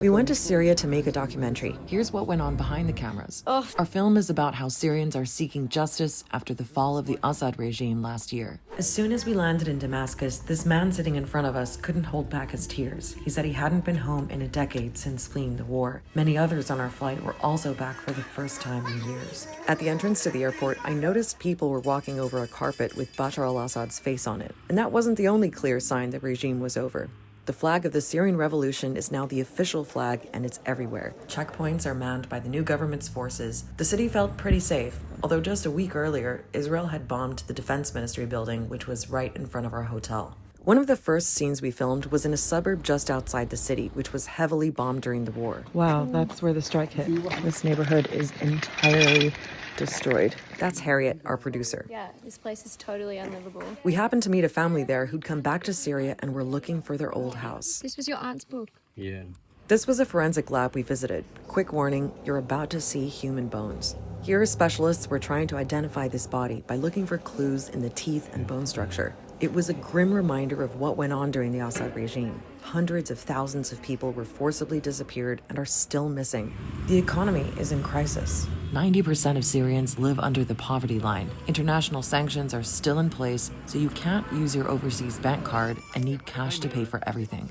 We went to Syria to make a documentary. Here's what went on behind the cameras. Our film is about how Syrians are seeking justice after the fall of the Assad regime last year. As soon as we landed in Damascus, this man sitting in front of us couldn't hold back his tears. He said he hadn't been home in a decade since fleeing the war. Many others on our flight were also back for the first time in years. At the entrance to the airport, I noticed people were walking over a carpet with Bashar al-Assad's face on it. And that wasn't the only clear sign the regime was over. The flag of the Syrian revolution is now the official flag, and it's everywhere. Checkpoints are manned by the new government's forces. The city felt pretty safe, although just a week earlier, Israel had bombed the defense ministry building, which was right in front of our hotel. One of the first scenes we filmed was in a suburb just outside the city, which was heavily bombed during the war. Wow, that's where the strike hit. This neighborhood is entirely destroyed. That's Harriet, our producer. Yeah, this place is totally unlivable. We happened to meet a family there who'd come back to Syria and were looking for their old house. This was your aunt's book. Yeah. This was a forensic lab we visited. Quick warning, you're about to see human bones. Here, specialists were trying to identify this body by looking for clues in the teeth and bone structure. It was a grim reminder of what went on during the Assad regime. Hundreds of thousands of people were forcibly disappeared and are still missing. The economy is in crisis. 90% of Syrians live under the poverty line. International sanctions are still in place, so you can't use your overseas bank card and need cash to pay for everything.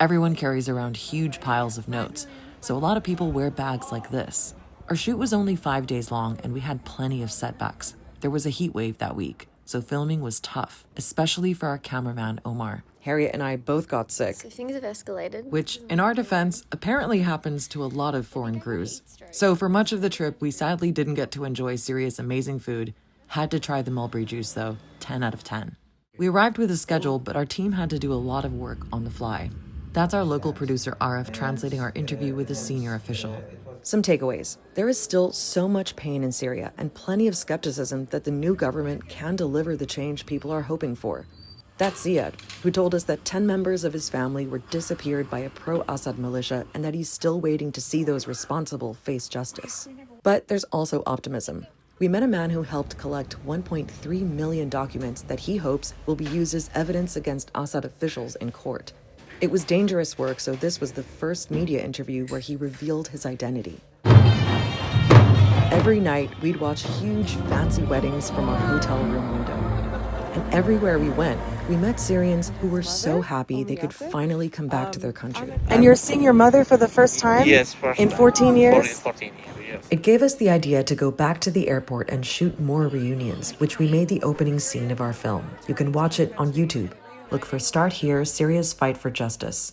Everyone carries around huge piles of notes, so a lot of people wear bags like this. Our shoot was only 5 days long, and we had plenty of setbacks. There was a heat wave that week, so filming was tough, especially for our cameraman, Omar. Harriet and I both got sick, So things have escalated. which, in our defense, apparently happens to a lot of foreign crews. So for much of the trip, we sadly didn't get to enjoy Syria's amazing food. Had to try the mulberry juice, though. 10 out of 10. We arrived with a schedule, but our team had to do a lot of work on the fly. That's our local producer, Arif, translating our interview with a senior official. Some takeaways. There is still so much pain in Syria and plenty of skepticism that the new government can deliver the change people are hoping for. That's Ziad, who told us that 10 members of his family were disappeared by a pro-Assad militia and that he's still waiting to see those responsible face justice. But there's also optimism. We met a man who helped collect 1.3 million documents that he hopes will be used as evidence against Assad officials in court. It was dangerous work, so this was the first media interview where he revealed his identity. Every night, we'd watch huge, fancy weddings from our hotel room window. And everywhere we went, we met Syrians who were so happy they could finally come back to their country. And you're seeing your mother for the first time? Yes, first In time. 14 years? 14 years, yes. It gave us the idea to go back to the airport and shoot more reunions, which we made the opening scene of our film. You can watch it on YouTube. Look for Start Here, Syria's Fight for Justice.